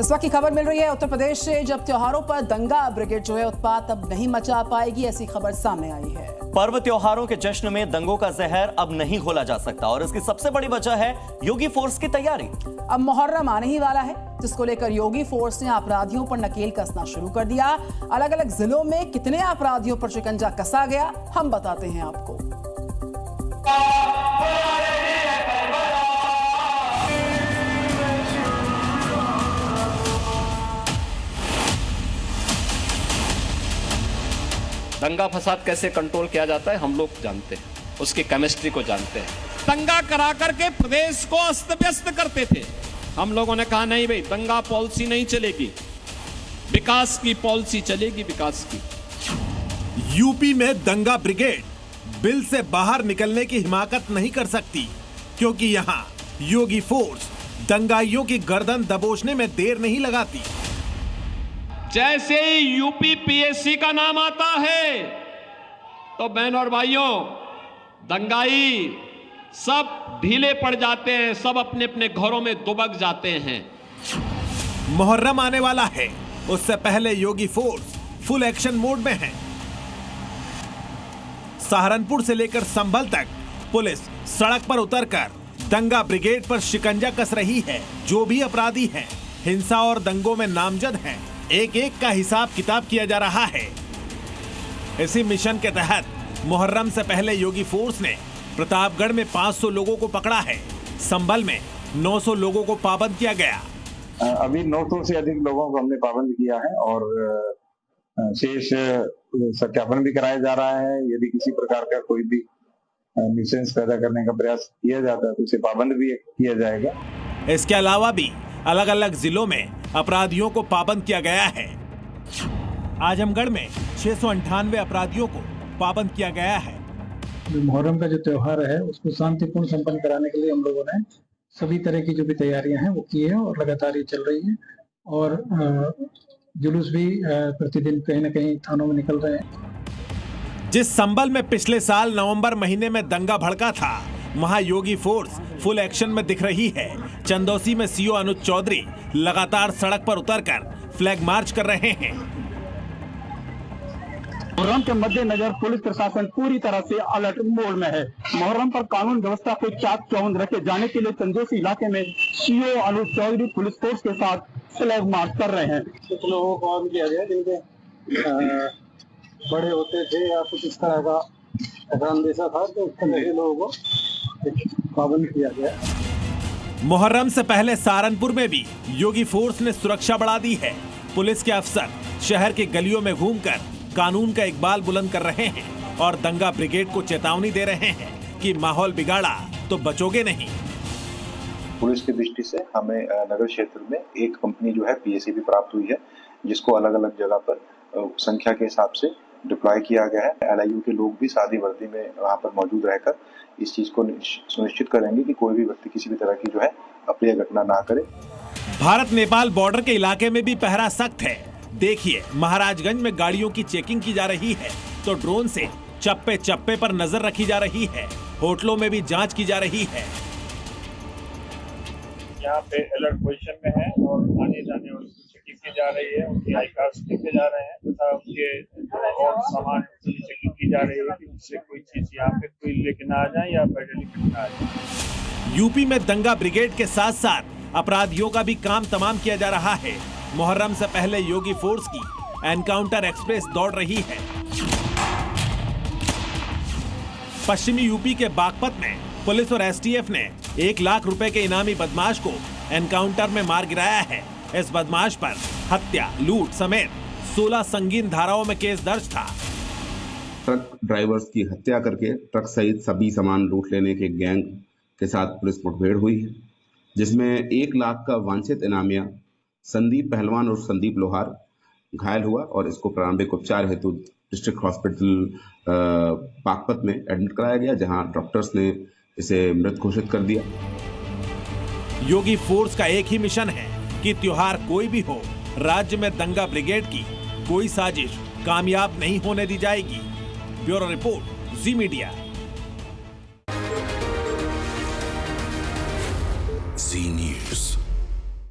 इस वक्त की खबर मिल रही है उत्तर प्रदेश से, जब त्योहारों पर दंगा ब्रिगेड जो है उत्पात अब नहीं मचा पाएगी, ऐसी खबर सामने आई है। पर्व त्योहारों के जश्न में दंगों का जहर अब नहीं घोला जा सकता और इसकी सबसे बड़ी वजह है योगी फोर्स की तैयारी। अब मुहर्रम आने ही वाला है, जिसको लेकर योगी फोर्स ने अपराधियों पर नकेल कसना शुरू कर दिया। अलग अलग जिलों में कितने अपराधियों पर शिकंजा कसा गया, हम बताते हैं आपको। दंगा फसाद कैसे कंट्रोल किया जाता है हम लोग जानते हैं, उसकी केमिस्ट्री को जानते हैं। दंगा करा करके प्रदेश को अस्त व्यस्त करते थे। हम लोगों ने कहा नहीं भाई, दंगा पॉलिसी नहीं चलेगी, विकास की पॉलिसी चलेगी, विकास की। यूपी में दंगा ब्रिगेड बिल से बाहर निकलने की हिमाकत नहीं कर सकती, क्योंकि यहाँ योगी फोर्स दंगाइयों की गर्दन दबोचने में देर नहीं लगाती। जैसे ही यूपी पीएससी का नाम आता है तो बहन और भाइयों, दंगाई सब ढीले पड़ जाते हैं, सब अपने अपने घरों में दुबक जाते हैं। मुहर्रम आने वाला है, उससे पहले योगी फोर्स फुल एक्शन मोड में है। सहारनपुर से लेकर संभल तक पुलिस सड़क पर उतरकर दंगा ब्रिगेड पर शिकंजा कस रही है। जो भी अपराधी हैं, हिंसा और दंगों में नामजद हैं, एक एक का हिसाब किताब किया जा रहा है। इसी मिशन के तहत मुहर्रम से पहले योगी फोर्स ने प्रतापगढ़ में 500 लोगों को पकड़ा है। संभल में 900 लोगों को पाबंद किया गया। अभी 900 से अधिक लोगों को हमने पाबंद किया है और शेष सत्यापन भी कराया जा रहा है। यदि किसी प्रकार का कोई भी न्यूसेंस पैदा करने का प्रयास किया जाता है तो उसे पाबंद भी किया जाएगा। इसके अलावा भी अलग अलग जिलों में अपराधियों को पाबंद किया गया है। आजमगढ़ में 698 अपराधियों को पाबंद किया गया है। मुहर्रम का जो त्योहार है उसको शांतिपूर्ण संपन्न कराने के लिए हम लोगों ने सभी तरह की जो भी तैयारियां हैं वो की है और लगातार ये चल रही है। और जुलूस भी प्रतिदिन कहीं न कहीं थानों में निकल रहे हैं। जिस संभल में पिछले साल नवंबर महीने में दंगा भड़का था, वहां योगी फोर्स फुल एक्शन में दिख रही है। चंदौसी में सीओ अनुज चौधरी लगातार सड़क पर उतरकर फ्लैग मार्च कर रहे हैं। मुहर्रम के मद्देनजर पुलिस प्रशासन पूरी तरह से अलर्ट मोड में है। मुहर्रम पर कानून व्यवस्था को चाक चौबंद रखे जाने के लिए चंदौसी इलाके में सीओ अनुज चौधरी पुलिस फोर्स के साथ फ्लैग मार्च कर रहे हैं। कुछ लोगों को और किया गया जिनके बड़े होते थे या कुछ इस तरह का अंदेशा था, तो उसके लिए लोगों को पाबंद किया गया। मुहर्रम से पहले सहारनपुर में भी योगी फोर्स ने सुरक्षा बढ़ा दी है। पुलिस के अफसर शहर के गलियों में घूमकर कानून का इकबाल बुलंद कर रहे हैं और दंगा ब्रिगेड को चेतावनी दे रहे हैं कि माहौल बिगाड़ा तो बचोगे नहीं। पुलिस की दृष्टि से हमें नगर क्षेत्र में एक कंपनी जो है पीएससी भी प्राप्त हुई है, जिसको अलग अलग जगह पर संख्या के हिसाब से डिप्लॉय किया गया है। एलआईयू के लोग भी सादी वर्दी में वहाँ पर मौजूद रहकर इस चीज को सुनिश्चित करेंगे कि कोई भी व्यक्ति किसी भी तरह की जो है अप्रिय घटना ना करे। भारत नेपाल बॉर्डर के इलाके में भी पहरा सख्त है। देखिए, महाराजगंज में गाड़ियों की चेकिंग की जा रही है तो ड्रोन से चप्पे चप्पे पर नजर रखी जा रही है। होटलों में भी जांच की जा रही है। यहाँ पे अलर्ट पोजीशन में है और आने जाने वालों की चेकिंग की जा रही है, उनके आई कार्ड देखे जा रहे हैं तथा उनके और सामान की चेकिंग की जा रही है कि उससे कोई चीज यहाँ पे कोई लेके ना आ जाए या पैदल लेके ना आ जाए। यूपी में दंगा ब्रिगेड के साथ साथ अपराधियों का भी काम तमाम किया जा रहा है। मुहर्रम से पहले योगी फोर्स की एनकाउंटर एक्सप्रेस दौड़ रही है। पश्चिमी यूपी के बागपत में पुलिस और एसटीएफ ने 1 लाख रुपए के इनामी बदमाश को एनकाउंटर में मार गिराया है। इस बदमाश पर हत्या, लूट समेत 16 संगीन धाराओं में केस दर्ज था। ट्रक ड्राइवर्स की हत्या करके ट्रक सहित सभी सामान लूट लेने के गैंग के साथ पुलिस मुठभेड़ हुई है, जिसमें 1 लाख का वांछित इनामिया संदीप पहलवान और संदीप लोहार घायल हुआ और इसको प्रारंभिक उपचार हेतु डिस्ट्रिक्ट हॉस्पिटल बागपत में एडमिट कराया गया, जहां डॉक्टर्स ने इसे मृत घोषित कर दिया। योगी फोर्स का एक ही मिशन है कि त्योहार कोई भी हो, राज्य में दंगा ब्रिगेड की कोई साजिश कामयाब नहीं होने दी जाएगी। ब्यूरो रिपोर्ट, जी मीडिया।